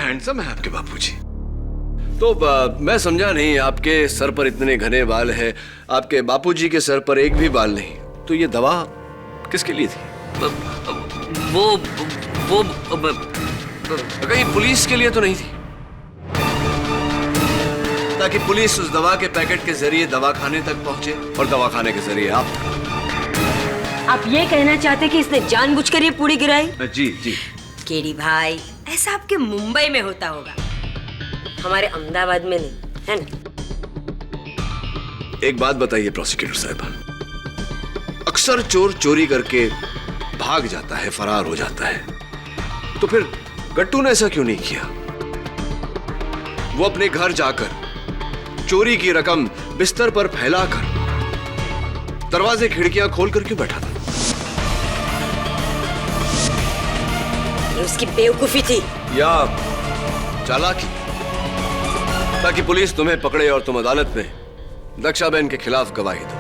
Handsome है आपके बापूजी। तो मैं समझा नहीं, आपके सर पर इतने घने बाल हैं, आपके बापूजी के सर पर एक भी बाल नहीं, तो ये दवा किसके लिए थी? वो कहीं पुलिस के लिए तो नहीं थी? ताकि पुलिस उस दवा के पैकेट के जरिए दवाखाने तक पहुंचे और दवाखाने के जरिए आप ये कहना चाहते कि इसने जानबूझकर ये पूरी गिराई? जी जी। केडी भाई, ऐसा आपके मुंबई में होता होगा, हमारे अहमदाबाद में नहीं, है ना? एक बात बताइए प्रोसिक्यूटर साहब, अक्सर चोर चोरी करके भाग जाता है, फरार हो जाता है, तो फिर गट्टू ने ऐसा क्यों नहीं किया? वो अपने घर जाकर चोरी की रकम बिस्तर पर फैलाकर दरवाजे खिड़कियां खोलकर क्यों बैठा था? ये उसकी बेवकूफी थी या चालाकी, ताकि पुलिस तुम्हें पकड़े और तुम अदालत में दक्षाबेन के खिलाफ गवाही दो।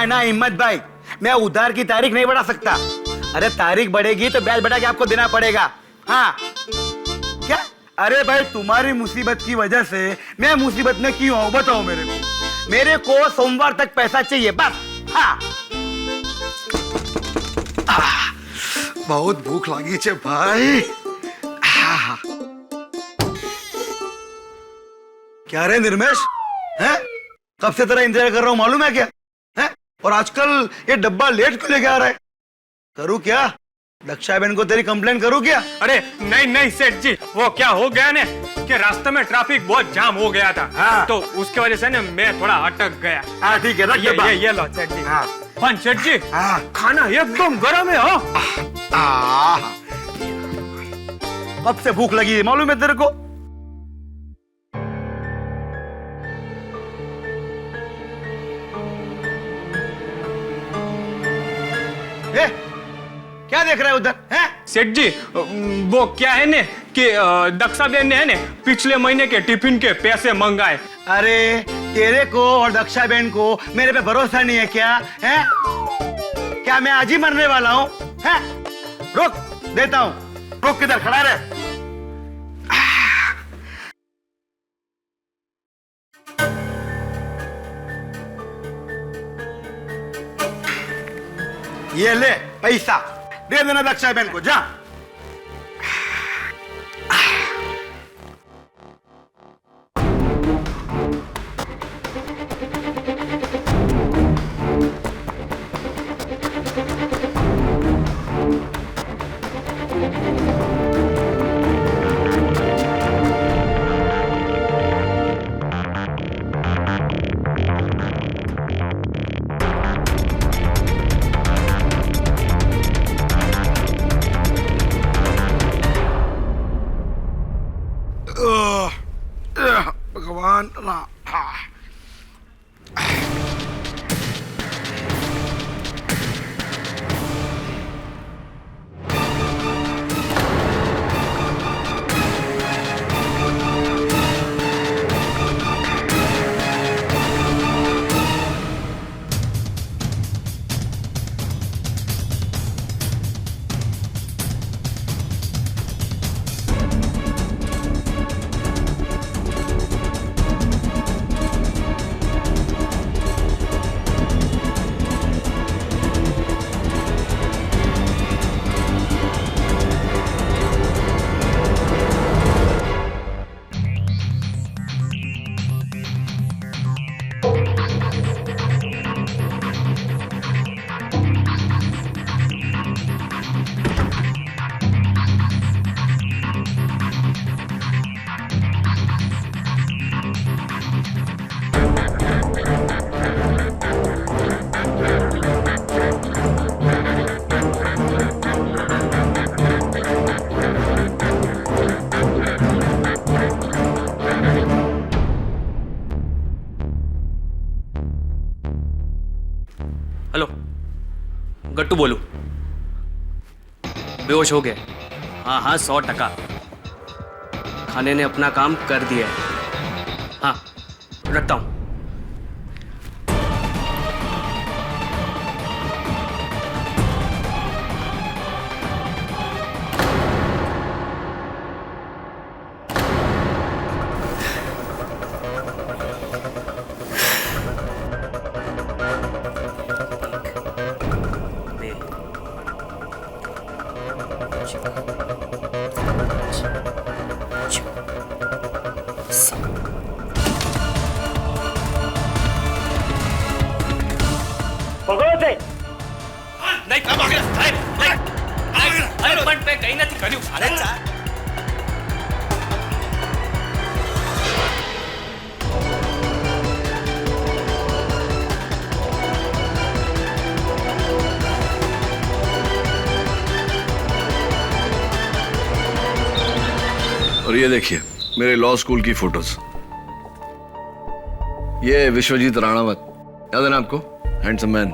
ना हिम्मत भाई, मैं उधार की तारीख नहीं बढ़ा सकता। अरे तारीख बढ़ेगी तो ब्याज बढ़ा के आपको देना पड़ेगा। हाँ क्या? अरे भाई तुम्हारी मुसीबत की वजह से मैं मुसीबत में क्यों हूं बताओ मेरे को सोमवार तक पैसा चाहिए बस। हाँ बहुत भूख लगी है भाई। क्या रे निर्मेश, हैं? कब से तेरा इंतजार कर रहा हूं मालूम है क्या? हैं? और आजकल ये डब्बा लेट क्यों लेके आ रहा है? करूँ क्या? दक्षाबेन को तेरी कंप्लेन करूँ क्या? अरे नहीं सेठ जी, वो क्या हो गया ने कि रास्ते में ट्रैफिक बहुत जाम हो गया था। हाँ। तो उसकी वजह से ना मैं थोड़ा अटक गया। हाँ ठीक है, रख डब्बा। ये लो सेठ जी। हाँ। पर सेठ जी, हाँ। खाना एकदम गर्म है। हो कब से भूख लगी है मालूम है तेरे को? क्या देख रहा है उधर? हैं? सेठ जी, वो क्या है ने कि दक्षाबेन ने है ने पिछले महीने के टिफिन के पैसे मंगाए। अरे तेरे को और दक्षाबेन को मेरे पे भरोसा नहीं है क्या? हैं? क्या मैं आज ही मरने वाला हूँ? हैं? रुक देता हूँ, रुक, किधर खड़ा रहे। ये ले पैसा, दे देना दक्षाबेन को, जा। भगवान ना। हेलो, गट्टू बोलू। बेहोश हो गए? हाँ हाँ, 100%। खाने ने अपना काम कर दिया है। हाँ, रखता हूँ। नहीं, अरे पण पे कहीं નથી કર્યું। અરે और ये देखिए मेरे लॉ स्कूल की फोटोज। ये विश्वजीत राणावत, याद है ना आपको? Handsome man.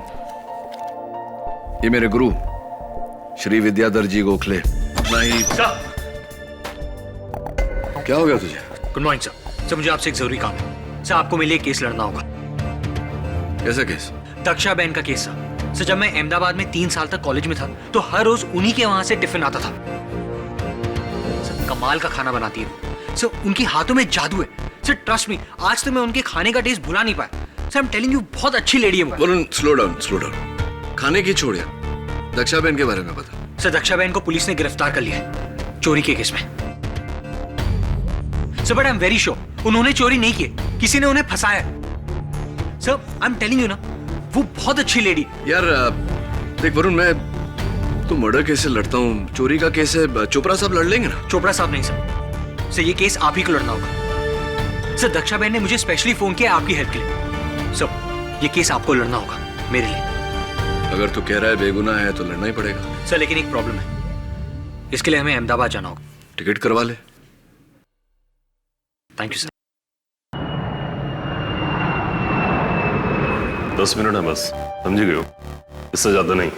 ये मेरे गुरु श्री विद्याधर जी गोखले। नहीं, क्या हो गया तुझे? Good morning sir. सर मुझे आपसे एक जरूरी काम है। सर आपको मेरे लिए केस लड़ना होगा। कैसा केस? दक्षा बहन का केस सर। सर जब मैं अहमदाबाद में 3 साल तक कॉलेज में था तो हर रोज उन्हीं के वहां से टिफिन आता था। सर कमाल का खाना बनाती है सर, उनके हाथों में जादू है सर। ट्रस्ट मी, आज तो मैं उनके खाने का टेस्ट भुला नहीं पाया sir. I am telling you, बहुत अच्छी लेडी है वो। Varun, slow down, slow down. खाने की छोड़ यार, दक्षा बहन के बारे में बता। सर दक्षा बहन को पुलिस ने गिरफ्तार कर लिया है चोरी के केस में। Sir but I am very sure उन्होंने चोरी नहीं की, किसी ने उन्हें फंसाया है। Sir I am telling you ना, वो बहुत अच्छी लेडी। यार देख वरुण, मैं तो मर्डर केस से लड़ता हूँ, चोरी का केस है, चोपड़ा साहब लड़ लेंगे ना? चोपड़ा साहब नहीं सर। सर ये केस आप ही को लड़ना होगा। सर दक्षा बहन ने मुझे स्पेशली फोन किया आपकी हेल्प के लिए। सर ये केस आपको लड़ना होगा मेरे लिए। अगर तू कह रहा है बेगुनाह है तो लड़ना ही पड़ेगा। सर लेकिन एक प्रॉब्लम है, इसके लिए हमें अहमदाबाद जाना होगा। टिकट करवा ले। Thank you sir. 10 मिनट है बस, समझ गए हो? इससे ज्यादा नहीं।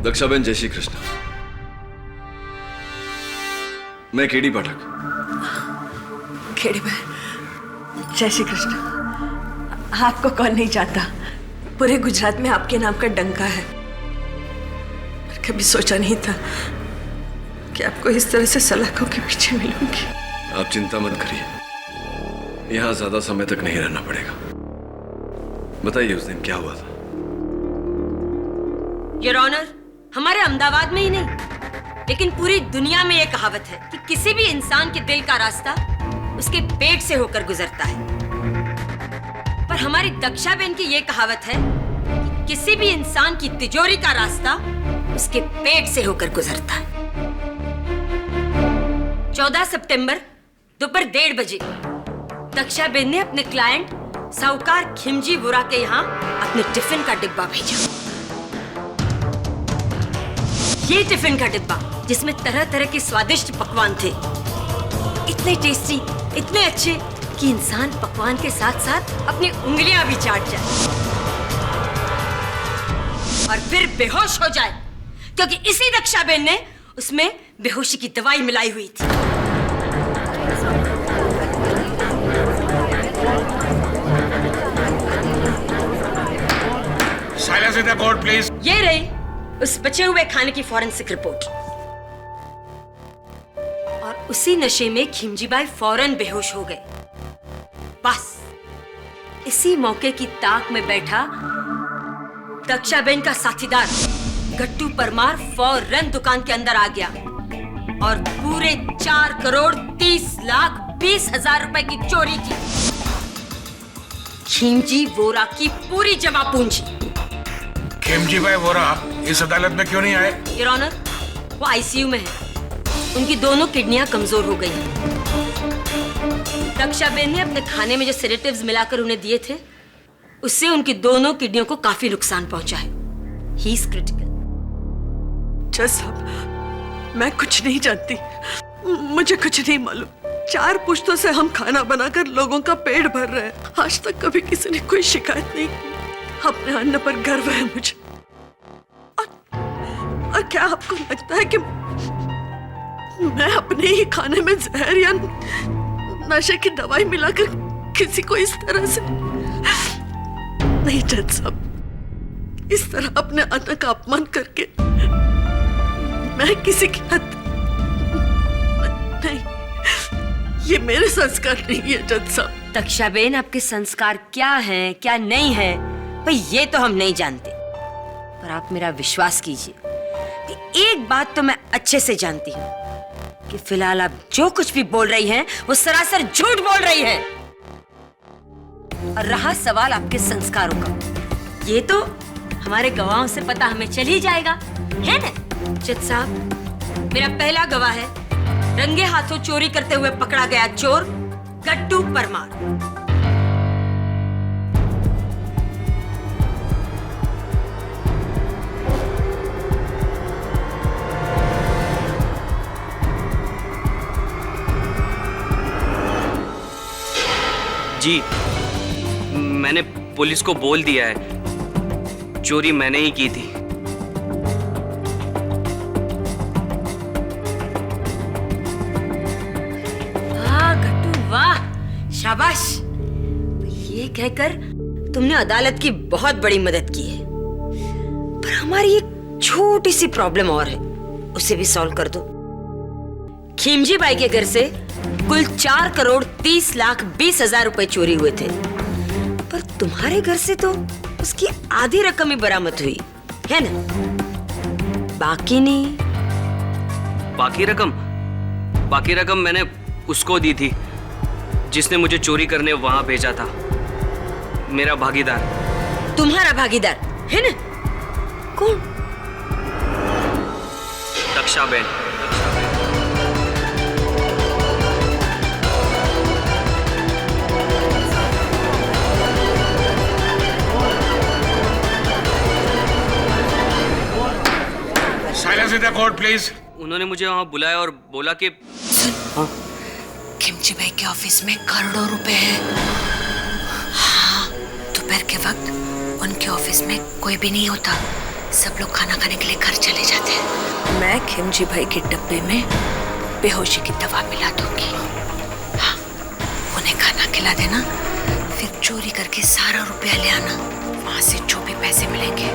दक्षाबेन, जय श्री कृष्ण। मैं केडी पाठक। केडी बहन, जय श्री कृष्ण। आपको कौन नहीं जानता, पूरे गुजरात में आपके नाम का डंका है। कभी सोचा नहीं था कि आपको इस तरह से सलाखों के पीछे मिलूंगी। आप चिंता मत करिए, यहां ज्यादा समय तक नहीं रहना पड़ेगा। बताइए उस दिन क्या हुआ था? योर ऑनर, हमारे अहमदाबाद में ही नहीं लेकिन पूरी दुनिया में यह कहावत है कि किसी भी इंसान के दिल का रास्ता उसके पेट से होकर गुजरता है। पर हमारी दक्षा बहन की यह कहावत है कि किसी भी इंसान की तिजोरी का रास्ता उसके पेट से होकर गुजरता है। 14 सितंबर दोपहर 1:30 बजे दक्षा बहन ने अपने क्लाइंट साहूकार खिमजी वोरा के यहाँ अपने टिफिन का डिब्बा भेजा। ये टिफिन का डिब्बा जिसमें तरह तरह के स्वादिष्ट पकवान थे, इतने टेस्टी, इतने अच्छे कि इंसान पकवान के साथ साथ अपनी उंगलियां भी चाट जाए और फिर बेहोश हो जाए, क्योंकि इसी दक्षा बहन ने उसमें बेहोशी की दवाई मिलाई हुई थी। Silence in the court, please. ये रही उस बचे हुए खाने की फॉरेंसिक रिपोर्ट। और उसी नशे में खिमजीबाई फौरन बेहोश हो गए। बस इसी मौके की ताक में बैठा दक्षाबेन का साथीदार गट्टू परमार फौरन दुकान के अंदर आ गया और पूरे 4,30,20,000 रुपए की चोरी की। खिमजी वोरा की पूरी जमा पूंजी। खिमजी भाई वोरा इस अदालत में क्यों नहीं आए? योर ऑनर, वो आईसीयू में है। उनकी दोनों किडनियां कमजोर हो गई हैं। दक्षाबेन ने अपने खाने में जो सेडेटिव्स मिलाकर उन्हें दिए थे, उससे उनकी दोनों किडनियों को काफी नुकसान पहुंचा है। He is critical. जज साहब, मैं कुछ नहीं जानती, मुझे कुछ नहीं मालूम। 4 पुश्तों से हम खाना बनाकर लोगों का पेट भर रहे हैं। आज तक कभी किसी ने कोई शिकायत नहीं की। अपने अन्न पर गर्व है मुझे। और क्या आपको लगता है कि मैं अपने ही खाने में जहर या नशे की दवाई मिलाकर किसी को इस तरह से? नहीं जज साहब, इस तरह अपने अन्न का अपमान करके मैं किसी की हद नहीं, ये मेरे संस्कार नहीं है जज साहब। दक्षाबेन, आपके संस्कार क्या हैं, क्या नहीं है, भाई ये तो हम नहीं जानते। पर आप मेरा विश्वास कीजिए कि एक बात तो मैं अच्छे से जानती हूँ कि फिलहाल आप जो कुछ भी बोल रही हैं, वो सरासर झूठ बोल रही हैं। और रहा सवाल आपके संस्कारों का, ये तो हमारे गवाहों से पता हमें चल ही जाएगा, है ना? जज साहब, मेरा पहला गवाह है रंगे हाथों चोरी करते हुए पकड़ा गया चोर गट्टू परमार। जी, मैंने पुलिस को बोल दिया है, चोरी मैंने ही की थी। वाह गट्टू वाह, शाबाश। ये कहकर तुमने अदालत की बहुत बड़ी मदद की है। पर हमारी एक छोटी सी प्रॉब्लम और है, उसे भी सॉल्व कर दो। खिमजी बाई के घर से कुल 4,30,20,000 रुपए चोरी हुए थे, पर तुम्हारे घर से तो उसकी आधी रकम ही बरामद हुई है ना? बाकी नहीं। बाकी रकम मैंने उसको दी थी जिसने मुझे चोरी करने वहां भेजा था, मेरा भागीदार। तुम्हारा भागीदार है ना? कौन? Dakshaben. Silence in the court please. उन्होंने मुझे वहां बुलाया और बोला कि खिमजी भाई के ऑफिस में करोड़ों रुपए हैं। हाँ, दोपहर के वक्त उनके ऑफिस में कोई भी नहीं होता, सब लोग खाना खाने के लिए घर चले जाते हैं। मैं खिमजी भाई के डब्बे में बेहोशी की दवा मिला दूंगी। हाँ, उन्हें खाना खिला देना, फिर चोरी करके सारा रुपया ले आना। वहां से जो भी पैसे मिलेंगे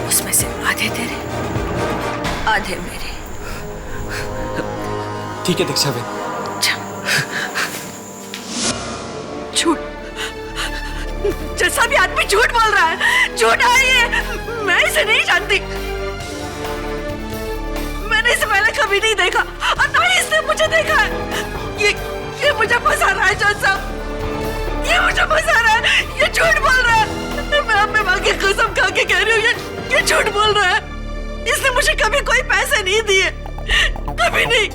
उसमें से आधे तेरे, आधे मेरे। ठीक है दक्षाबेन। झूठ, जैसा भी आदमी झूठ बोल रहा है, झूठ है ये। मैं इसे नहीं जानती, मैंने इसे पहले कभी नहीं देखा और ना ही इसने मुझे देखा है। ये मुझे फंसा रहा है जज साहब, ये मुझे फंसा रहा है, ये झूठ बोल रहा है। मैं अपने माँ की कसम खा के कह रही हूँ, ये झूठ बोल रहा है। इसने मुझे कभी कोई पैसे नहीं दिए, कभी नहीं।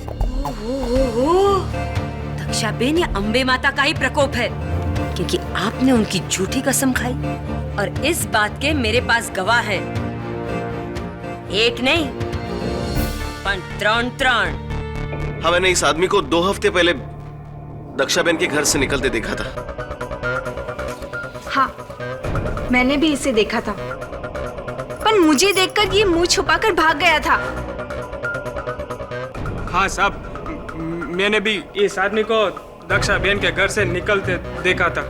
दक्षाबेन, ये अंबे माता का ही प्रकोप है, क्योंकि आपने उनकी झूठी कसम खाई और इस बात के मेरे पास गवाह हैं। एक नहीं, पर 3। हाँ, मैंने इस आदमी को 2 हफ्ते पहले दक्षाबेन के घर से निकलते देखा था। हाँ, मैंने भी इसे देखा था, पर मुझे देखकर ये मुंह छुपाकर भाग गया था। हाँ साहब, मैंने भी इस आदमी को दक्षाबेन के घर से निकलते देखा था।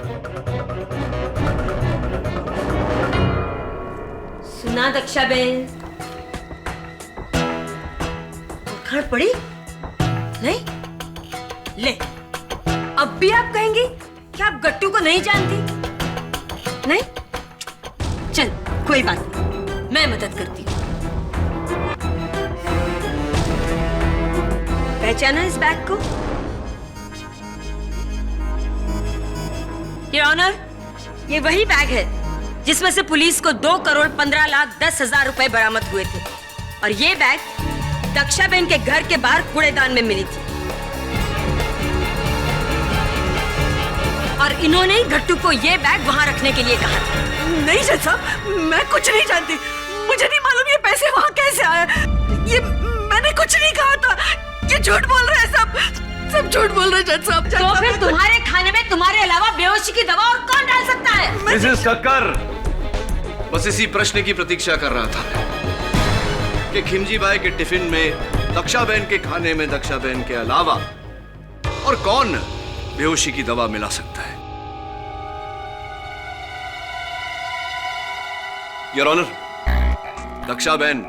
सुना दक्षाबेन? खड़ पड़ी नहीं? ले, अब भी आप कहेंगे कि आप गट्टू को नहीं जानती? नहीं? चल, कोई बात नहीं, मैं मदद करती हूँ। पहचाना इस बैग को? योर ऑनर, ये वही बैग है जिसमें से पुलिस को 2,15,10,000 रुपए बरामद हुए थे, और ये बैग दक्षाबेन के घर के बाहर कूड़ेदान में मिली थी। और इन्होंने ही गट्टू को ये बैग वहां रखने के लिए कहा था। नहीं जज साहब, मैं कुछ नहीं जानती, मुझे नहीं मालूम ये पैसे वहां कैसे आए। ये मैंने कुछ नहीं कहा था। ये झूठ बोल रहे हैं सब झूठ बोल रहे हैं जज साहब। तो फिर तुम्हारे खाने में तुम्हारे अलावा बेहोशी की दवा और कौन डाल सकता है? मिसेस कक्कर, बस इसी प्रश्न की प्रतीक्षा कर रहा था कि खिमजी भाई के टिफिन में दक्षाबेन के खाने में दक्षाबेन के अलावा और कौन बेहोशी की दवा मिला सकता है। योर ऑनर, दक्षाबेन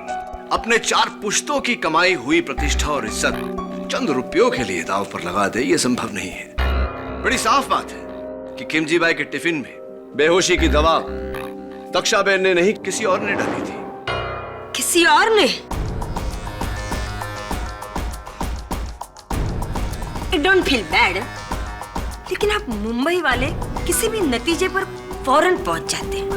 अपने 4 पुश्तों की कमाई हुई प्रतिष्ठा और इज्जत चंद रुपयों के लिए दांव पर लगा दे, यह संभव नहीं है। बड़ी साफ बात है कि खिमजी भाई के टिफिन में बेहोशी की दवा दक्षाबेन ने नहीं, किसी और ने डाली थी। किसी और ने? I don't feel bad, लेकिन आप मुंबई वाले किसी भी नतीजे पर फौरन पहुंच जाते हैं।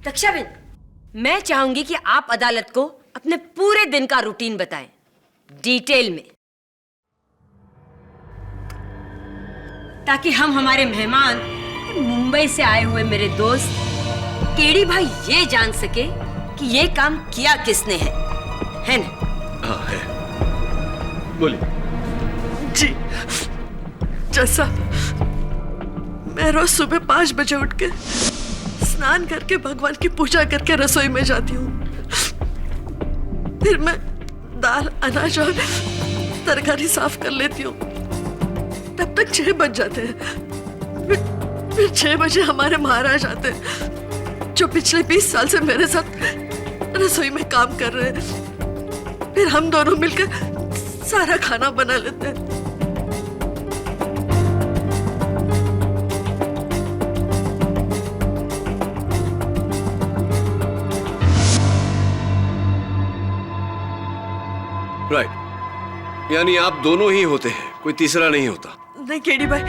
दक्षाबेन, मैं चाहूंगी कि आप अदालत को अपने पूरे दिन का रूटीन बताएं, डिटेल में, ताकि हम हमारे मेहमान मुंबई से आए हुए मेरे दोस्त केडी भाई ये जान सके कि ये काम किया किसने है ना? हाँ है। बोलिए। जी जैसा मैं रोज सुबह 5 बजे उठ के स्नान करके भगवान की पूजा करके रसोई में जाती हूँ। फिर मैं दाल, अनाज और तरकारी साफ कर लेती हूँ। तब तक 6 बज जाते हैं। फिर 6 बजे हमारे महाराज आते हैं, जो पिछले 20 साल से मेरे साथ रसोई में काम कर रहे हैं। फिर हम दोनों मिलकर सारा खाना बना लेते हैं। राइट, यानी आप दोनों ही होते हैं, कोई तीसरा नहीं होता? नहीं केडी भाई,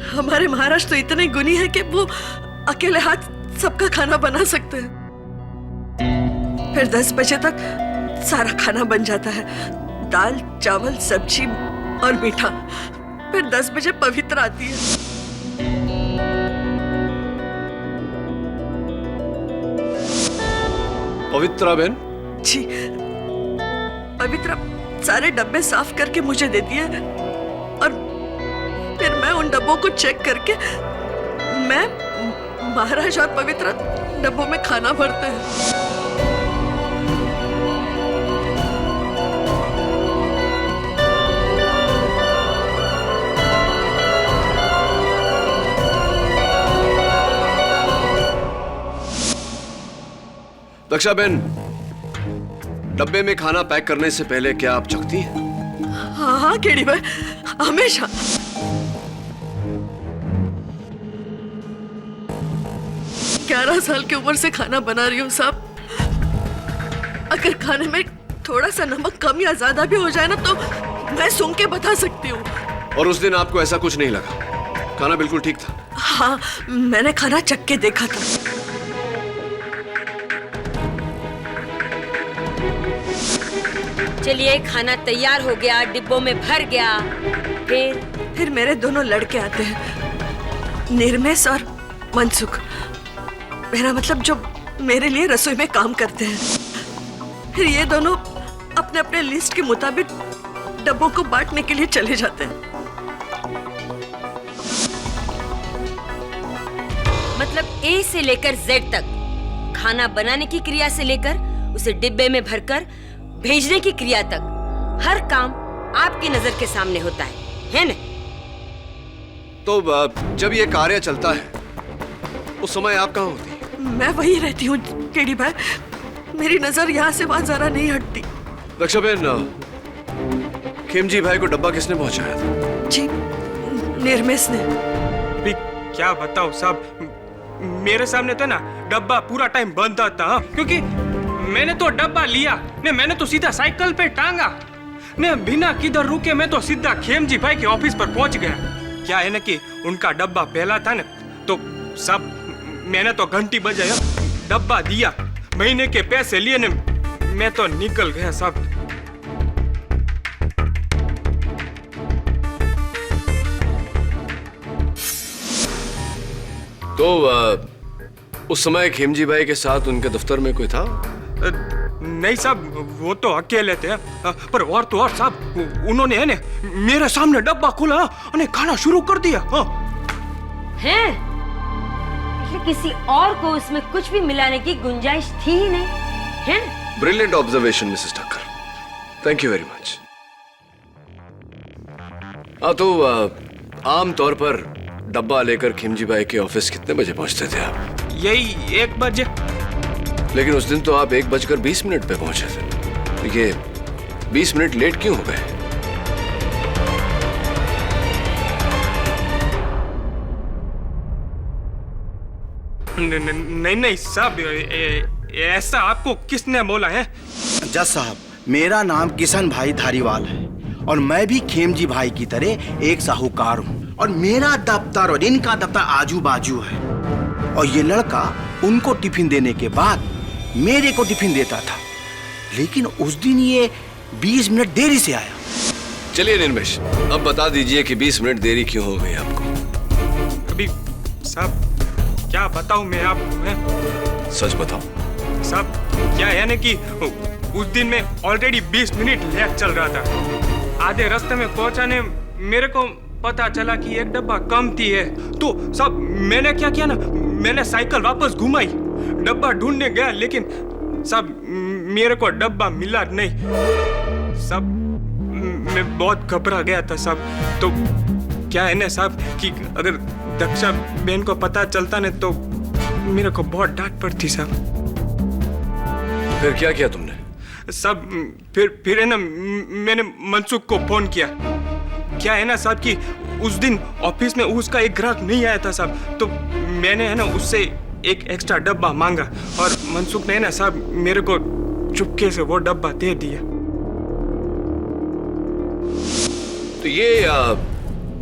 हमारे महाराज तो इतने गुणी है कि वो अकेले हाथ सबका खाना बना सकते हैं। फिर 10 बजे तक सारा खाना बन जाता है, दाल, चावल, सब्जी और मीठा। फिर 10 बजे पवित्र आती है। पवित्रा बहन? जी, पवित्रा सारे डब्बे साफ करके मुझे देती है और फिर मैं उन डब्बों को चेक करके मैं, महाराज और पवित्रा डब्बों में खाना भरते हैं। दक्षाबेन, डब्बे में खाना पैक करने से पहले क्या आप चखती हैं? हाँ हाँ केडी भाई, हमेशा। ग्यारह साल की उम्र से खाना बना रही हूँ साहब। अगर खाने में थोड़ा सा नमक कम या ज्यादा भी हो जाए ना तो मैं सूंघ के बता सकती हूँ। और उस दिन आपको ऐसा कुछ नहीं लगा? खाना बिल्कुल ठीक था? हाँ, मैंने खाना चख के देखा था। चलिए, खाना तैयार हो गया, डिब्बों में भर गया। फिर मेरे दोनों लड़के आते हैं, निर्मेश और मनसुख। मेरा मतलब जो मेरे लिए रसोई में काम करते हैं। फिर ये दोनों अपने अपने लिस्ट के मुताबिक डब्बों को बांटने के लिए चले जाते हैं। मतलब ए से लेकर जेड तक, खाना बनाने की क्रिया से लेकर उसे डिब्बे में भरकर भेजने की क्रिया तक, हर काम आपकी नजर के सामने होता है ना? तो जब ये कार्य चलता है उस समय आप कहाँ होती? मैं वही रहती हूँ केडी भाई, मेरी नजर यहाँ से वहां जरा नहीं हटती। दक्षाबेन, खिमजी भाई को डब्बा किसने पहुंचाया था? जी, निर्मेश ने। भी क्या बताओ साहब, मेरे सामने तो ना डब्बा पूरा टाइम बंद था। हाँ? क्योंकि मैंने तो डब्बा लिया ने, मैंने तो सीधा साइकिल पे टांगा ने, बिना किधर रुके मैं तो सीधा खेमजी भाई के ऑफिस पर पहुंच गया। क्या है ना कि उनका डब्बा पहला था ना, तो सब मैंने तो घंटी बजाया, डब्बा दिया, महीने के पैसे लिए ने, मैं तो निकल गया साहब। तो उस समय खेमजी भाई के साथ उनके दफ्तर में कोई था? नहीं साहब, वो तो अकेले थे, पर और तो और साहब उन्होंने है ने मेरे सामने डब्बा खोला और खाना शुरू कर दिया। हैं? किसी और को उसमें कुछ भी मिलाने की गुंजाइश थी ही नहीं, है? Brilliant observation Mrs Thakkar, thank you very much. तो आम तौर पर डब्बा लेकर खिमजी भाई के ऑफिस कितने बजे पहुंचते थे आप? यही 1 बजे। लेकिन उस दिन तो आप 1:20 पे पहुंचे थे। ये 20 मिनट लेट क्यों हो गए? नहीं साहब, ऐसा आपको किसने बोला है? जज साहब, मेरा नाम किशन भाई धारीवाल है और मैं भी खेमजी भाई की तरह एक साहूकार हूँ और मेरा दफ्तर और इनका दफ्तर आजू बाजू है। और ये लड़का उनको टिफिन देने के बाद मेरे को टिफिन देता था, लेकिन उस दिन ये 20 मिनट देरी से आया। चलिए निर्मेश, अब बता दीजिए कि 20 मिनट देरी क्यों हो गई आपको? अभी साहब क्या बताऊं मैं आपको? सच बताओ साहब, क्या है ना कि उस दिन मैं ऑलरेडी 20 मिनट लेट चल रहा था। आधे रास्ते में पहुंचाने मेरे को पता चला कि एक डब्बा कम थी है, तो साहब मैंने क्या किया ना, मैंने साइकिल वापस घुमाई, डब्बा ढूंढने गया, लेकिन साहब मेरे को डब्बा मिला नहीं। साहब मैं बहुत घबरा गया था साहब। तो क्या है ना साहब कि अगर दक्षा बहन को पता चलता ना तो मेरे को बहुत डांट पड़ती साहब। फिर क्या किया तुमने? साहब फिर है ना मैंने मनसुख को फोन किया। क्या है ना साहब कि उस दिन ऑफिस में उसका एक ग्राहक नहीं आया था साहब, तो मैंने है ना उससे एक एक्स्ट्रा डब्बा मांगा और मनसुख ने ना साहब मेरे को चुपके से वो डब्बा दे दिया। तो ये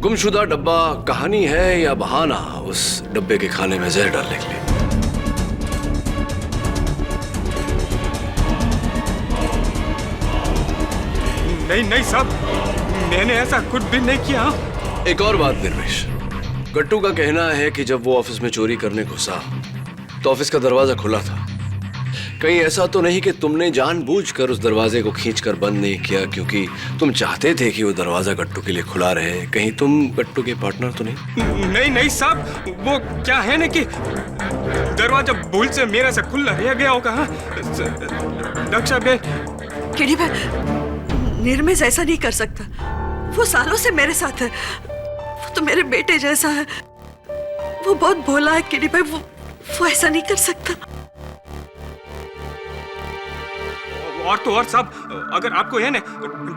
गुमशुदा डब्बा कहानी है या बहाना उस डब्बे के खाने में जहर डालने के लिए? नहीं साहब, मैंने ऐसा कुछ भी नहीं किया। एक और बात निर्मेश, गट्टू का कहना है कि जब वो ऑफिस में चोरी करने घुसा तो ऑफिस का दरवाजा खुला था। कहीं ऐसा तो नहीं कि तुमने जानबूझकर उस दरवाजे को खींचकर बंद नहीं किया क्योंकि तुम चाहते थे कि वो दरवाजा गट्टू के लिए खुला रहे? कहीं तुम गट्टू के पार्टनर तो नहीं? नहीं साहब, वो क्या है ना कि दरवाजा भूल से मेरे से खुला रह गया होगा। दक्षा बहन, केडी भाई, निर्मेश ऐसा नहीं कर सकता। वो सालों से मेरे साथ है, वो तो मेरे बेटे जैसा है। वो बहुत भोला है केडी भाई, वो ऐसा नहीं कर सकता। और तो और साहब, अगर आपको है ना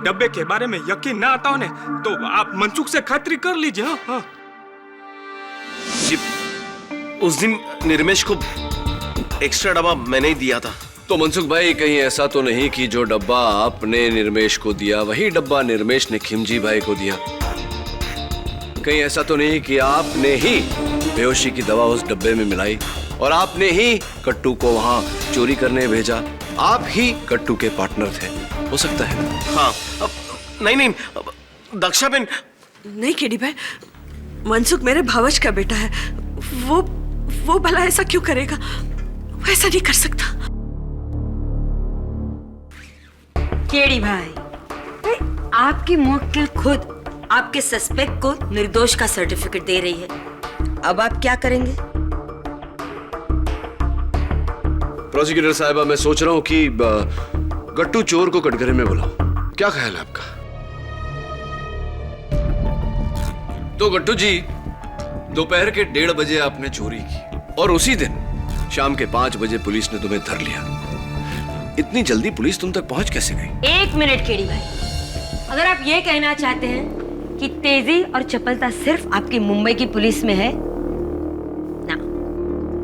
डब्बे के बारे में यकीन ना आता हो ना तो आप मनसुख से खातिरी कर लीजिए। हाँ जी, उस दिन निर्मेश को एक्स्ट्रा डब्बा मैंने ही दिया था। तो मनसुख भाई, कहीं ऐसा तो नहीं कि जो डब्बा आपने निर्मेश को दिया वही डब्बा निर्मेश ने खिमजी भाई को दिया? कहीं ऐसा तो नहीं कि आपने ही बेहोशी की दवा उस डब्बे में मिलाई और आपने ही कट्टू को वहां चोरी करने भेजा? आप ही कट्टू के पार्टनर थे, हो सकता है ना? हाँ, नहीं, दक्षा बहन। नहीं केडी भाई, मनसुख मेरे भावज का बेटा है। वो भला ऐसा क्यों करेगा? वो ऐसा नहीं कर सकता। केडी भाई, आपकी मुवक्किल खुद आपके सस्पेक्ट को निर्दोष का सर्टिफिकेट दे रही है। अब आप क्या करेंगे? प्रोसिक्यूटर साहिबा, मैं सोच रहा हूं कि गट्टू चोर को कटघरे में बुलाओ। क्या ख्याल है आपका? तो गट्टू जी, दोपहर के 1:30 बजे आपने चोरी की और उसी दिन शाम के 5 बजे पुलिस ने तुम्हें धर लिया। इतनी जल्दी पुलिस तुम तक पहुंच कैसे गई? 1 मिनट केडी भाई, अगर आप ये कहना चाहते हैं कि तेजी और चपलता सिर्फ आपकी मुंबई की पुलिस में है ना,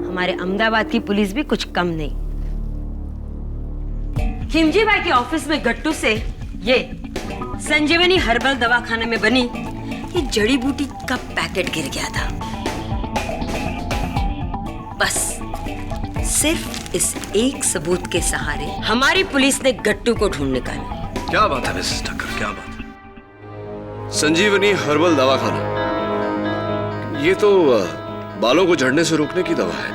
हमारे अहमदाबाद की पुलिस भी कुछ कम नहीं। खिमजी भाई के ऑफिस में गट्टू से ये संजीवनी हर्बल दवाखाने में बनी ये जड़ी बूटी का पैकेट गिर गया था। बस सिर्फ इस एक सबूत के सहारे हमारी पुलिस ने गट्टू को ढूंढ निकाला। क्या बात है मिसेस ठक्कर, क्या बात है? संजीवनी हर्बल दवाखाना, ये तो बालों को झड़ने से रोकने की दवा है।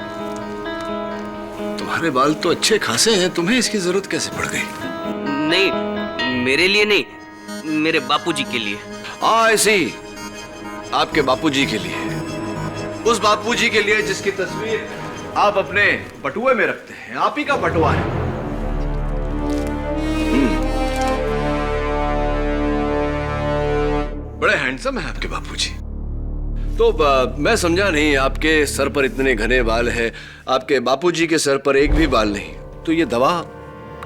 तुम्हारे बाल तो अच्छे खासे हैं, तुम्हें इसकी जरूरत कैसे पड़ गई? नहीं, मेरे लिए नहीं, मेरे बापूजी के लिए। ऐसे ही आपके बापूजी के लिए, उस बापूजी के लिए जिसकी तस्वीर आप अपने बटुए में रखते हैं। आप ही का बटुआ है। बड़े हैंडसम है आपके बापूजी। तो मैं समझा नहीं, आपके सर पर इतने घने बाल हैं, आपके बापूजी के सर पर एक भी बाल नहीं, तो ये दवा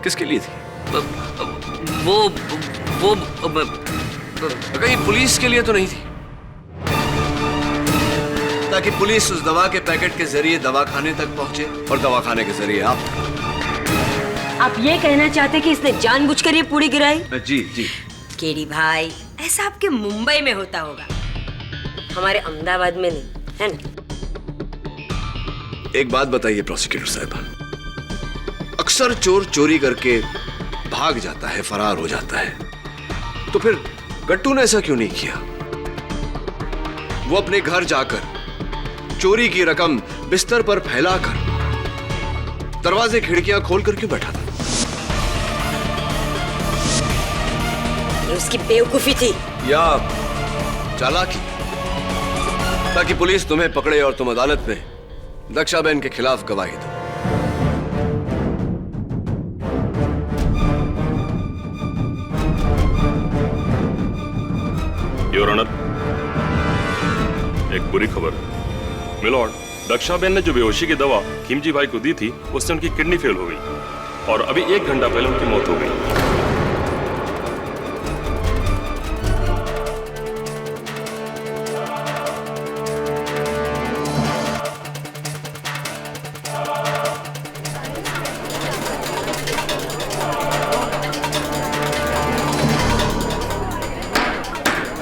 किसके लिए थी? वो कहीं पुलिस के लिए तो नहीं थी, ताकि पुलिस उस दवा के पैकेट के जरिए दवाखाने तक पहुंचे और दवाखाने के जरिए आप ये कहना चाहते कि इसने जानबूझकर ये पूरी गिराई? जी जी। केडी भाई, ऐसा आपके मुंबई में होता होगा, हमारे अहमदाबाद में नहीं, है ना? एक बात बताइए प्रोसिक्यूटर साहिबा, अक्सर चोर चोरी करके भाग जाता है, फरार हो जाता है, तो फिर गट्टू ने ऐसा क्यों नहीं किया? वो अपने घर जाकर चोरी की रकम बिस्तर पर फैलाकर दरवाजे खिड़कियां खोलकर क्यों बैठा था? ये उसकी बेवकूफी थी या चालाकी, ताकि पुलिस तुम्हें पकड़े और तुम अदालत में दक्षाबेन के खिलाफ गवाही दो। योर ऑनर, एक बुरी खबर है। मिलॉर्ड, दक्षाबेन ने जो बेहोशी की दवा खिमजी भाई को दी थी, उससे उनकी किडनी फेल हो गई और अभी 1 घंटा पहले उनकी मौत हो गई।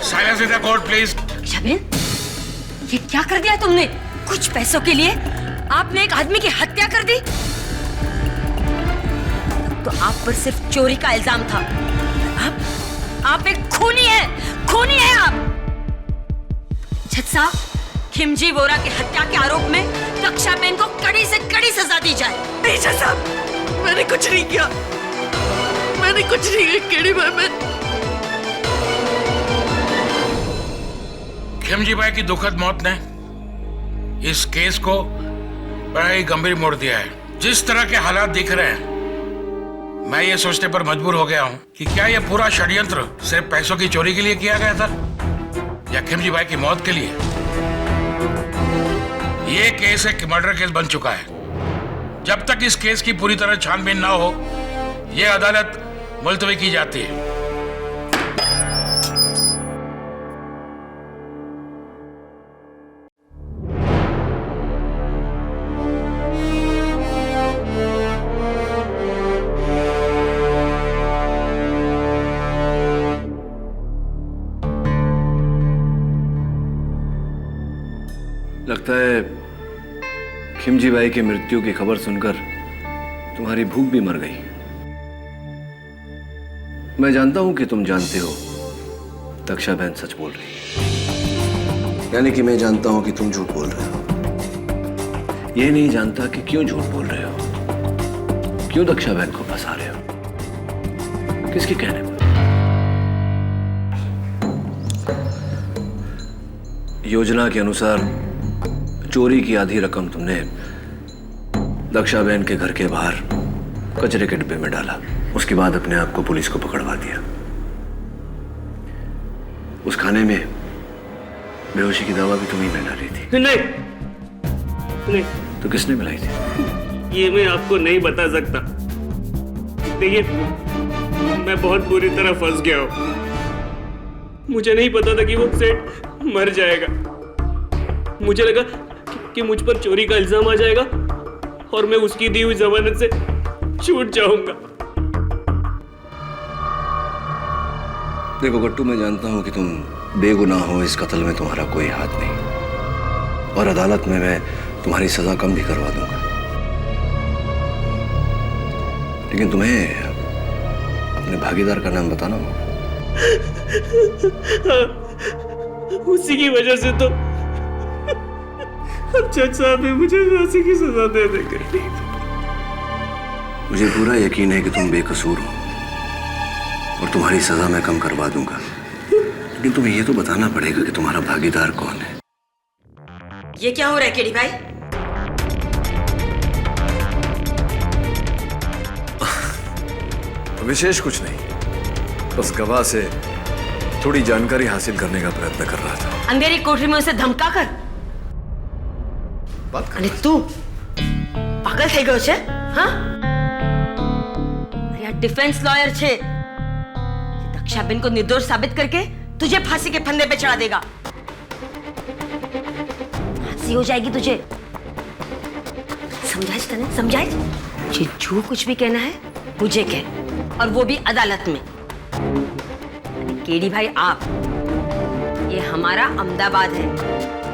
Silence in the court please. Shabir, ये क्या कर दिया तुमने? कुछ पैसों के लिए आपने एक आदमी की हत्या कर दी। तो आप पर सिर्फ चोरी का इल्जाम था। आप एक खूनी है आप। जज साहब, खिमजी वोरा की हत्या के आरोप में दक्षाबेन को कड़ी से कड़ी सजा दी जाए। नहीं जज साहब, मैंने कुछ नहीं किया, केडी भाई। खिमजी भाई की दुखद मौत ने इस केस को बड़ा ही गंभीर मोड़ दिया है। जिस तरह के हालात दिख रहे हैं, मैं ये सोचने पर मजबूर हो गया हूं कि क्या यह पूरा षड्यंत्र सिर्फ पैसों की चोरी के लिए किया गया था या खिमजी भाई की मौत के लिए। यह केस एक मर्डर केस बन चुका है। जब तक इस केस की पूरी तरह छानबीन ना हो, यह अदालत मुलतवी की जाती है। लगता है खिमजी भाई की मृत्यु की खबर सुनकर तुम्हारी भूख भी मर गई। मैं जानता हूं कि तुम जानते हो दक्षाबेन सच बोल रही है, यानी कि मैं जानता हूं कि तुम झूठ बोल रहे हो। ये नहीं जानता कि क्यों झूठ बोल रहे हो, क्यों दक्षाबेन को फंसा रहे हो, किसके कहने पर? योजना के अनुसार चोरी की आधी रकम तुमने दक्षाबेन के घर के बाहर कचरे के डिब्बे में डाला, उसके बाद अपने आप को पुलिस को पकड़वा दिया। उस खाने में बेहोशी की दवा भी तुम्ही ने डाली थी। नहीं, तो किसने मिलाई थी? ये मैं आपको नहीं बता सकता। देखिए, मैं बहुत बुरी तरह फंस गया हूँ। मुझे नहीं पता था कि वो सेठ मर जाएगा। मुझे लगा कि मुझ पर चोरी का इल्जाम आ जाएगा और मैं उसकी दी हुई जमानत से छूट जाऊंगा। देखो गट्टू, मैं जानता हूं कि तुम बेगुनाह हो, इस कत्ल में तुम्हारा कोई हाथ नहीं, और अदालत में मैं तुम्हारी सजा कम भी करवा दूंगा, लेकिन तुम्हें अपने भागीदार का नाम बताना होगा। उसी की वजह से तो अब जज साहब ने मुझे फांसी की सजा दे देंगे। मुझे पूरा यकीन है कि तुम बेकसूर हो और तुम्हारी सजा मैं कम करवा दूंगा, लेकिन तुम्हें ये तो बताना पड़ेगा कि तुम्हारा भागीदार कौन है। ये क्या हो रहा है केडी भाई? विशेष कुछ नहीं, बस गवाह से थोड़ी जानकारी हासिल करने का प्रयत्न कर रहा था। अंधेरी कोठरी में उसे धमका कर बात कर। અને તું પાગલ થઈ ગયો છે? હા? આ ડિફેન્સ लॉयर છે, दक्षाबेन को निर्दोष साबित करके तुझे फांसी के फंदे पे चढ़ा देगा। फांसी हो जाएगी तुझे। समझाइज तने? समझाइज? मुझे जो कुछ भी कहना है मुझे कह, और वो भी अदालत में। केडी भाई, आप, ये हमारा अहमदाबाद है,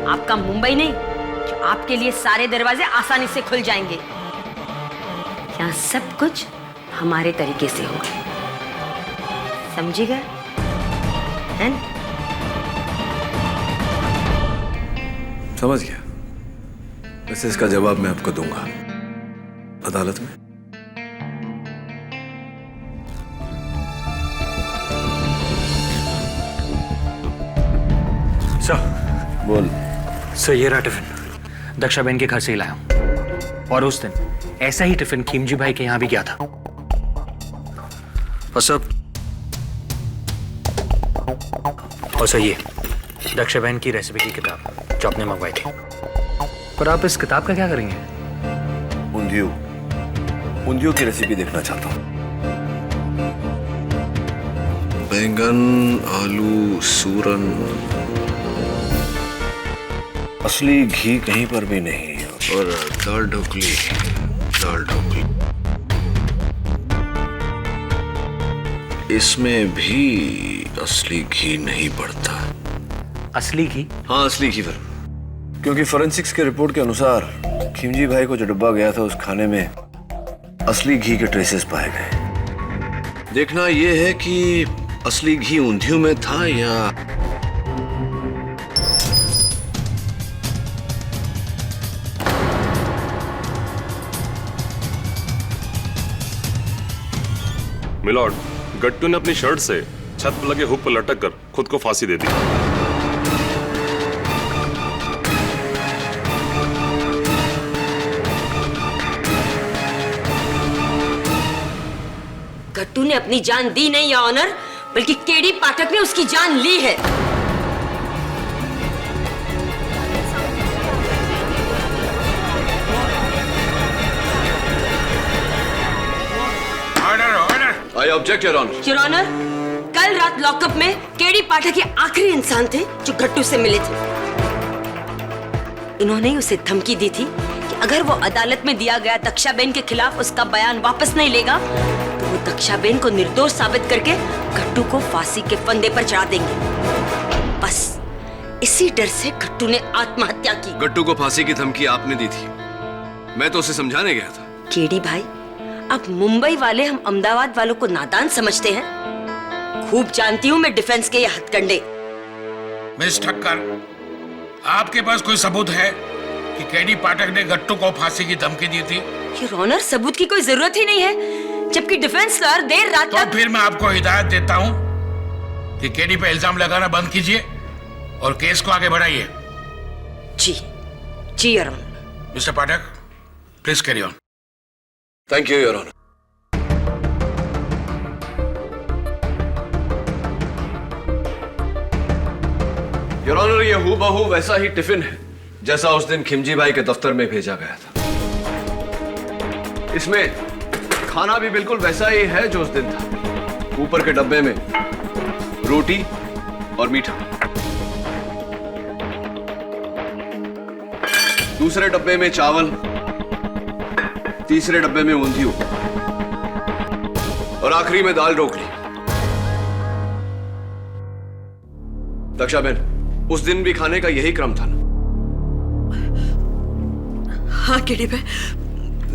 आपका मुंबई नहीं, जो आपके लिए सारे दरवाजे आसानी से खुल जाएंगे। यहाँ सब कुछ हमारे तरीके से होगा, समझिएगा? है ना? समझ गया। वैसे इसका जवाब मैं आपको दूंगा अदालत में। सर, बोल। सर ये रहा टिफिन, दक्षाबेन के घर से ही लाया हूं। और उस दिन ऐसा ही टिफिन खिमजी भाई के यहाँ भी गया था। और सब, और सर ये दक्षाबेन की रेसिपी की किताब जो आपने मंगवाई थी। पर आप इस किताब का क्या करेंगे? उंधियू की रेसिपी देखना चाहता हूँ। बैंगन, आलू, सूरन, असली घी कहीं पर भी नहीं, और दाल ढोकली। इसमें भी असली घी नहीं पड़ता। असली घी? हाँ, असली घी पर, क्योंकि फोरेंसिक्स के रिपोर्ट के अनुसार खिमजी भाई को जो डब्बा गया था उस खाने में असली घी के ट्रेसेस पाए गए। देखना यह है कि असली घी ऊंधियू में था या मिलॉर्ड, गट्टू ने अपनी शर्ट से छत पर लगे हुक पर लटक कर खुद को फांसी दे दी। गट्टू ने अपनी जान दी नहीं या ऑनर, बल्कि केडी पाठक ने उसकी जान ली है। I object your honour. Your honour, कल रात लॉकअप में केडी पाठक ये आखिरी इंसान थे जो गट्टू से मिले थे। इन्होंने उसे धमकी दी थी कि अगर वो अदालत में दिया गया दक्षाबेन के खिलाफ उसका बयान वापस नहीं लेगा तो वो दक्षाबेन को निर्दोष साबित करके गट्टू को फांसी के फंदे पर चढ़ा देंगे। बस इसी डर से गट्टू ने आत्महत्या की। गट्टू को फांसी की धमकी आपने दी थी, मैं तो उसे समझाने गया था। केडी भाई, अब मुंबई वाले हम अहमदाबाद वालों को नादान समझते हैं। खूब जानती हूँ मैं डिफेंस के ये हथकंडे। मिस ठक्कर, आपके पास कोई सबूत है कि केडी पाठक ने गट्टू को फांसी की धमकी दी थी? योर ऑनर, सबूत की कोई जरूरत ही नहीं है, जबकि डिफेंस लॉयर देर रात तो फिर मैं आपको हिदायत देता हूँ कि केडी पे इल्जाम लगाना बंद कीजिए और केस को आगे बढ़ाइए। जी your honour. Mister Pathak, please carry on. Thank you your honour. Your honour, ये हूबहू वैसा ही टिफिन है जैसा उस दिन खिमजी भाई के दफ्तर में भेजा गया था। इसमें खाना भी बिल्कुल वैसा ही है जो उस दिन था। ऊपर के डब्बे में रोटी और मीठा, दूसरे डब्बे में चावल, तीसरे डब्बे में ऊंधियू और आखिरी में दाल ढोकली। दक्षाबेन, उस दिन भी खाने का यही क्रम था ना? हाँ केडी भाई,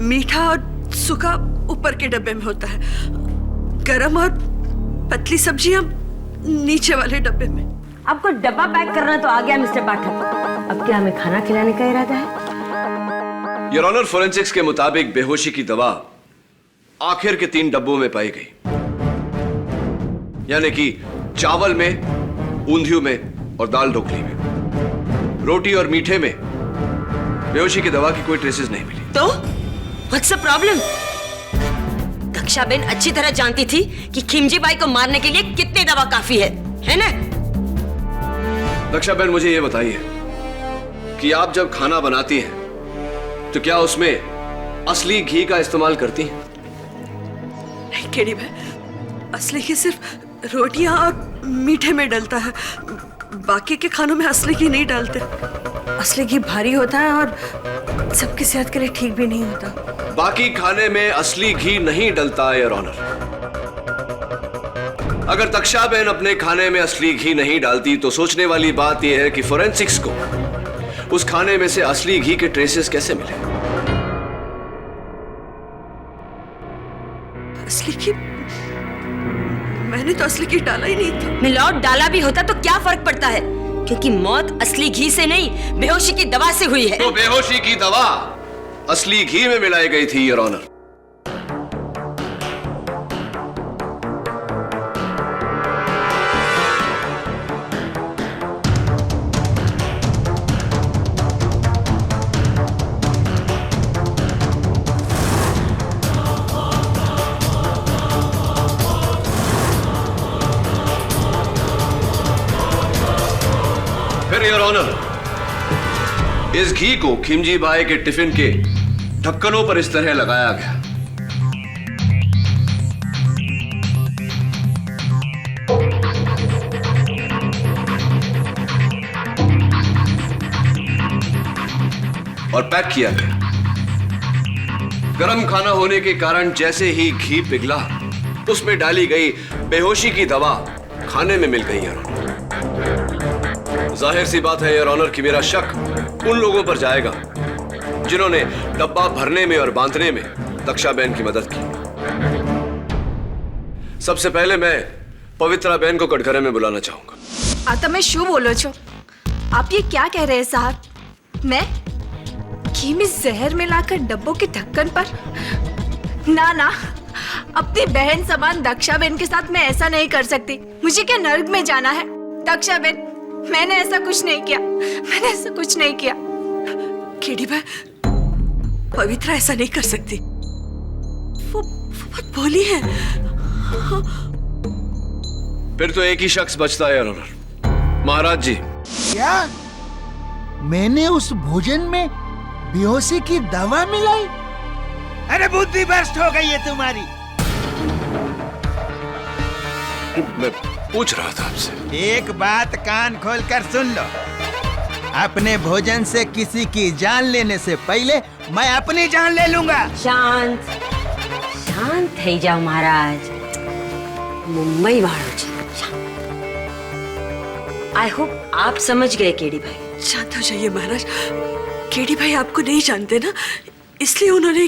मीठा और सूखा ऊपर के डब्बे में होता है, गरम और पतली सब्जियां नीचे वाले डब्बे में। आपको डब्बा पैक करना तो आ गया मिस्टर पाठक, अब क्या हमें खाना खिलाने का इरादा है? योर ऑनर, फोरेंसिक्स के मुताबिक बेहोशी की दवा आखिर के 3 डब्बों में पाई गई, यानी कि चावल में, ऊंधियों में और दाल ढोकली में। रोटी और मीठे में बेहोशी की दवा की कोई ट्रेसेस नहीं मिली। तो व्हाट्स द प्रॉब्लम? दक्षाबेन अच्छी तरह जानती थी कि खिमजी बाई को मारने के लिए कितनी दवा काफी है ना? दक्षाबेन, मुझे यह बताइए कि आप जब खाना बनाती हैं तो क्या उसमें असली घी का इस्तेमाल करती हैं? नहीं केडी भाई, असली घी सिर्फ रोटियां और मीठे में डलता है, बाकी के खानों में असली घी नहीं डालते। असली घी भारी होता है और सबकी सेहत के लिए ठीक भी नहीं होता। बाकी खाने में असली घी नहीं डलता है, योर ऑनर। अगर दक्षाबेन अपने खाने में असली घी नहीं डालती तो सोचने वाली बात यह है कि फोरेंसिक्स को उस खाने में से असली घी के ट्रेसेस कैसे मिले? असली घी? मैंने तो असली घी डाला ही नहीं था। मिलॉर्ड, डाला भी होता तो क्या फर्क पड़ता है, क्योंकि मौत असली घी से नहीं बेहोशी की दवा से हुई है। तो बेहोशी की दवा असली घी में मिलाई गई थी, योर ऑनर। फिर योर ऑनर, इस घी को खिमजी बाई के टिफिन के ढक्कनों पर इस तरह लगाया गया। और पैक किया गया। गरम खाना होने के कारण जैसे ही घी पिघला, उसमें डाली गई बेहोशी की दवा खाने में मिल गई, योर ऑनर। जाहिर सी बात है, योर ऑनर, कि मेरा शक उन लोगों पर जाएगा जिन्होंने डब्बा भरने में और बांधने में दक्षाबेन की मदद की। सबसे पहले मैं पवित्रा बहन को कटघरे में बुलाना चाहूंगा। आ તમે શું બોલો છો? आप ये क्या कह रहे हैं साहब? मैं घी में जहर मिलाकर डब्बों के ढक्कन पर? ना ना, अपनी बहन समान दक्षाबेन के साथ मैं ऐसा नहीं कर सकती। मुझे क्या नर्क में जाना है? दक्षाबेन, मैंने ऐसा कुछ नहीं किया, मैंने ऐसा कुछ नहीं किया। केडी भाई, पवित्रा ऐसा नहीं कर सकती। वो बहुत भोली है। फिर तो एक ही शख्स बचता है, योर ऑनर। महाराज जी। क्या मैंने उस भोजन में बेहोशी की दवा मिलाई? अरे बुद्धि भ्रष्ट हो गई है तुम्हारी। मैं पूछ रहा था आपसे। एक बात कान खोलकर सुन लो, अपने भोजन से किसी की जान लेने से पहले मैं अपनी जान ले लूंगा। शांत शांत થઈ જાઓ महाराज। मुंबई वालों जी, आई होप आप समझ गए केडी भाई। शांत हो जाइए महाराज। केडी भाई आपको नहीं जानते ना, इसलिए उन्होंने।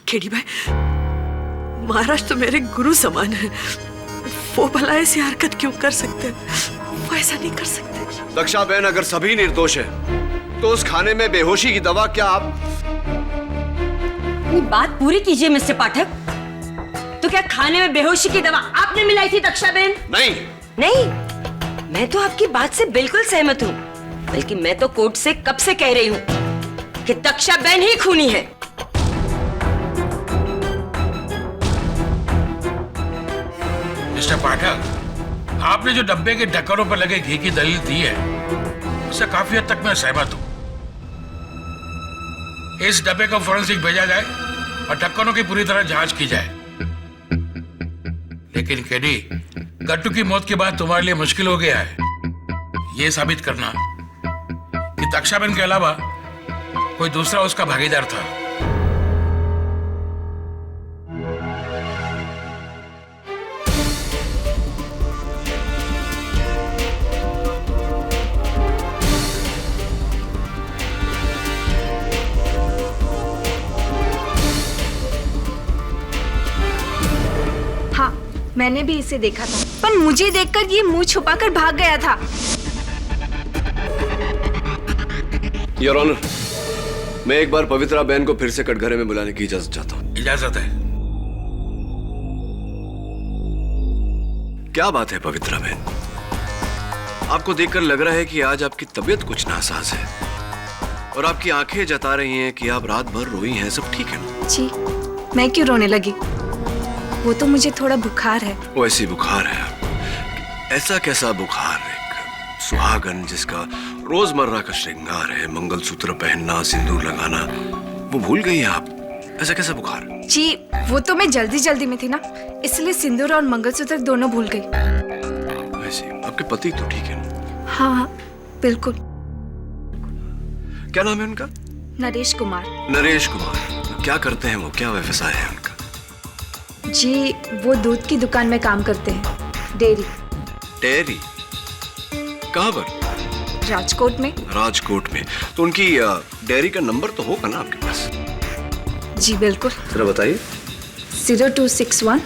केडी भाई, महाराज तो मेरे गुरु समान है, वो भला ऐसी हरकत क्यों कर सकते हैं? वो ऐसा नहीं कर सकते। दक्षाबेन, अगर सभी निर्दोष है तो उस खाने में बेहोशी की दवा क्या आप? अपनी बात पूरी कीजिए मिस्टर पाठक। तो क्या खाने में बेहोशी की दवा आपने मिलाई थी दक्षाबेन? नहीं। नहीं, मैं तो आपकी बात से बिल्कुल सहमत हूँ। बल्कि मैं तो कोर्ट से कब से कह रही हूँ कि दक्षाबेन ही खूनी है। मिस्टर पाठक, आपने जो डब्बे के ढक्कनों पर लगे घी की दलील दी है, उससे काफी हद तक मैं सहमत हूं। इस डब्बे को फोरेंसिक भेजा जाए और ढक्कनों की पूरी तरह जांच की जाए। लेकिन केडी, गट्टू की मौत के बाद तुम्हारे लिए मुश्किल हो गया है यह साबित करना कि दक्षाबेन के अलावा कोई दूसरा उसका भागीदार था। हाँ, मैंने भी इसे देखा था, पर मुझे देखकर ये मुंह छुपाकर भाग गया था। योर ऑनर, मैं एक बार पवित्रा बहन को फिर से कटघरे में बुलाने की इजाजत चाहता हूँ। इजाजत है। क्या बात है पवित्रा बहन, आपको देखकर लग रहा है कि आज आपकी तबीयत कुछ नासाज है और आपकी आंखें जता रही हैं कि आप रात भर रोई हैं। सब ठीक है ना? जी, मैं क्यों रोने लगी? वो तो मुझे थोड़ा बुखार है। वो ऐसी बुखार है? ऐसा कैसा बुखार? एक सुहागन जिसका रोजमर्रा का श्रृंगार है मंगलसूत्र पहनना, सिंदूर लगाना, वो भूल गई हैं आप? ऐसा कैसा बुखार? जी, वो तो मैं जल्दी जल्दी में थी ना, इसलिए सिंदूर और मंगलसूत्र दोनों भूल गई। वैसे आपके पति तो ठीक है ना? हाँ हाँ, बिल्कुल। क्या नाम है उनका? नरेश कुमार। नरेश कुमार। क्या करते हैं वो? क्या व्यवसाय है उनका? जी, वो दूध की दुकान में काम करते हैं, डेयरी। डेयरी? कहाँ पर? राजकोट में। राजकोट में? तो उनकी डेयरी का नंबर तो होगा ना आपके पास? जी बिल्कुल। जरा बताइए। 0261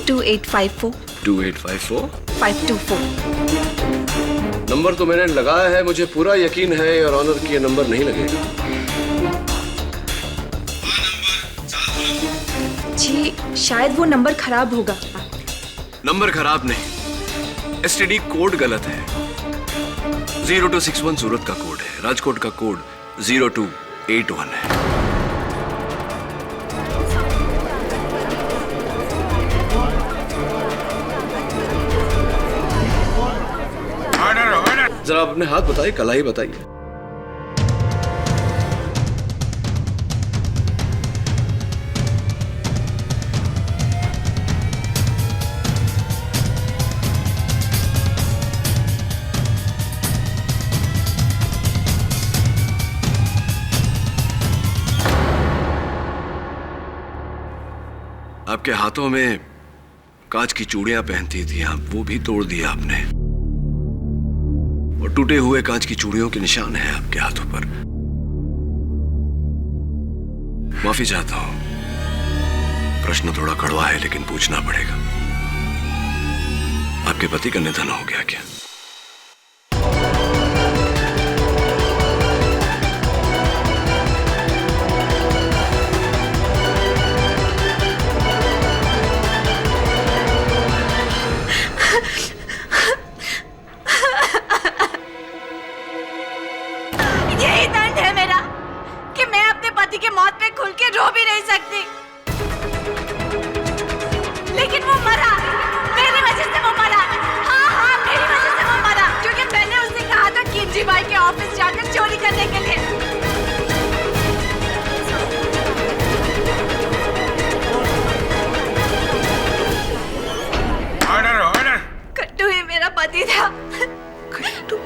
2854 2854 524। नंबर तो मैंने लगाया है, मुझे पूरा यकीन है और ऑनर की ये नंबर नहीं लगेगा। जी, शायद वो नंबर खराब होगा। नंबर खराब नहीं, एसटीडी कोड गलत है। 0261 सूरत का कोड है, राजकोट का कोड 0281 है। जरा अपने हाथ बताइए, कलाई बताइए। आपके हाथों में कांच की चूड़ियां पहनती थी आप, वो भी तोड़ दिया आपने और टूटे हुए कांच की चूड़ियों के निशान हैं आपके हाथों पर। माफी चाहता हूं, प्रश्न थोड़ा कड़वा है लेकिन पूछना पड़ेगा। आपके पति का निधन हो गया क्या? यही दंड है मेरा कि मैं अपने पति की मौत पे खुल के रो भी नहीं सकती। लेकिन वो मरा, मेरी वजह से वो मरा। हाँ हाँ, मेरी वजह से वो मरा, क्योंकि मैंने उससे कहा था किमजी भाई के ऑफिस जाकर चोरी करने के लिए। Order order. कट्टू ही मेरा पति था। कट्टू।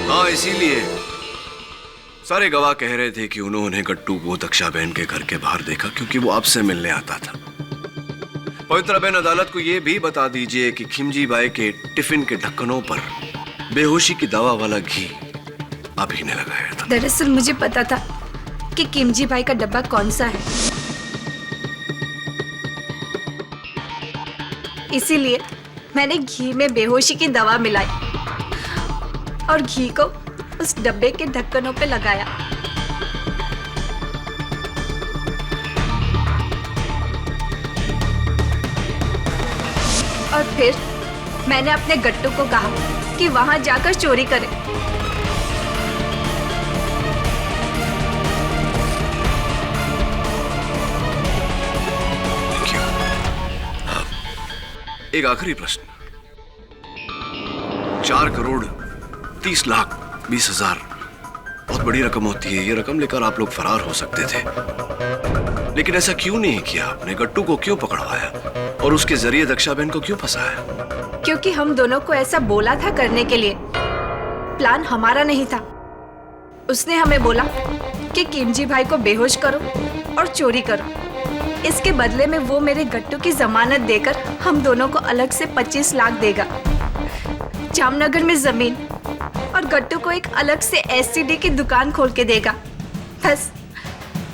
हाँ, इसीलिए सारे गवाह कह रहे थे कि उन्होंने गट्टू को दक्षा बहन के घर के बाहर देखा क्योंकि वो आपसे मिलने आता था। पवित्रा बहन, अदालत को यह भी बता दीजिए कि खिमजी बाई के टिफिन के ढक्कनों पर बेहोशी की दवा वाला घी आप ही ने लगाया था। दरअसल मुझे पता था कि किमजी भाई का डब्बा कौन सा है, इसीलिए मैंने घी में बेहोशी की दवा मिलाई और घी को उस डब्बे के ढक्कनों पे लगाया। और फिर मैंने अपने गट्टू को कहा कि वहां जाकर चोरी करे। एक आखिरी प्रश्न। 4,30,20,000 बहुत बड़ी रकम होती है। ये रकम लेकर आप लोग फरार हो सकते थे, लेकिन ऐसा क्यों नहीं किया आपने? गट्टू को क्यों पकड़वाया और उसके जरिए दक्षा बहन को क्यों फंसाया? क्योंकि हम दोनों को ऐसा बोला था करने के लिए। प्लान हमारा नहीं था। उसने हमें बोला कि किमजी भाई को बेहोश करो और चोरी करो। इसके बदले में वो मेरे गट्टू की जमानत देकर हम दोनों को अलग से 25 लाख देगा, जामनगर में जमीन, और गट्टू को एक अलग से एसटीडी की दुकान खोल के देगा। बस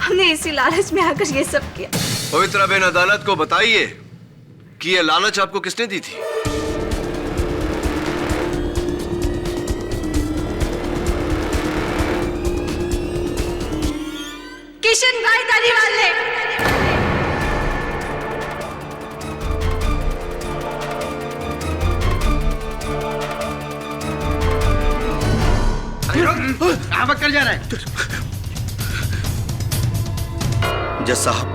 हमने इसी लालच में आकर ये सब किया। पवित्रा बहन, अदालत को बताइए कि ये लालच आपको किसने दी थी? किशन भाई धारीवाल ने। कहाँ भाग कर जा रहा है? जज साहब,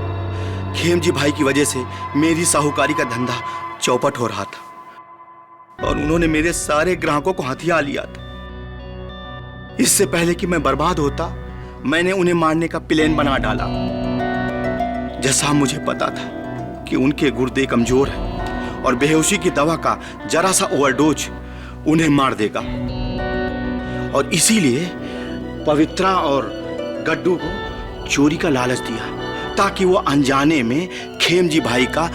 खेमजी भाई की वजह से मेरी साहूकारी का धंधा चौपट हो रहा था और उन्होंने मेरे सारे ग्राहकों को हथिया लिया था। इससे पहले कि मैं बर्बाद होता, मैंने उन्हें मारने का प्लान बना डाला। जज साहब, मुझे पता था कि उनके गुर्दे कमजोर हैं और बेहोशी की दवा का जरा सा ओवरडोज उन्हें मार देगा, और इसीलिए पवित्रा और गड्डू को चोरी का लालच दिया ताकि वो अनजाने में खेमजी भाई का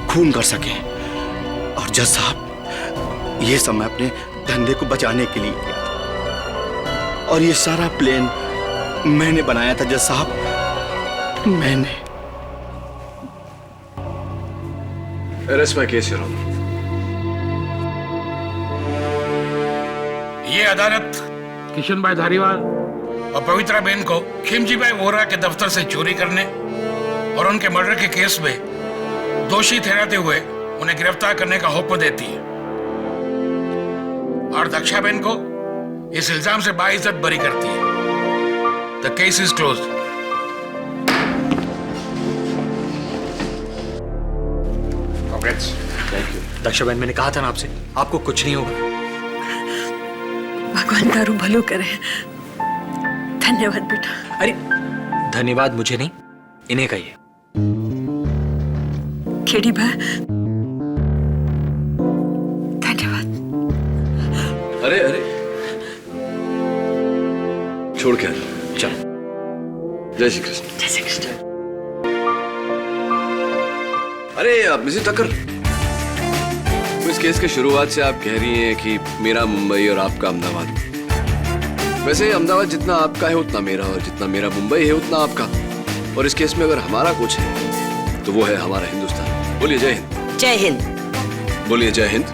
खून कर सके। और जज साहब, ये सब मैं अपने धंधे को बचाने के लिए किया था, और ये सारा प्लान मैंने बनाया था जज साहब, मैंने। Arrest my case, your honour. ये अदालत किशन भाई धारीवाल और पवित्रा बेन को खिमजी भाई वोरा के दफ्तर से चोरी करने और उनके मर्डर के केस में दोषी ठहराते हुए उन्हें गिरफ्तार करने का हुक्म देती है, और दक्षा बेन को इस इल्जाम से बाइज्जत बरी करती है। The case is closed. Thank you. Daksha बहन, मैंने कहा था ना आपसे, आपको कुछ नहीं होगा। भगवान तारू भलो करे। धन्यवाद बेटा। अरे धन्यवाद मुझे नहीं, इन्हें कहिए। खेड़ी भाई, धन्यवाद। अरे अरे, छोड़ के आ जाओ। चल। जय श्री कृष्ण। जय श्री कृष्ण। अरे आप मिसेस टक्कर, इस केस के शुरुआत से आप कह रही हैं कि मेरा मुंबई और आपका अहमदाबाद। वैसे अहमदाबाद जितना आपका है उतना मेरा, और जितना मेरा मुंबई है उतना आपका। और इस केस में अगर हमारा कुछ है तो वो है हमारा हिंदुस्तान। बोलिए जय हिंद। जय हिंद। बोलिए जय हिंद।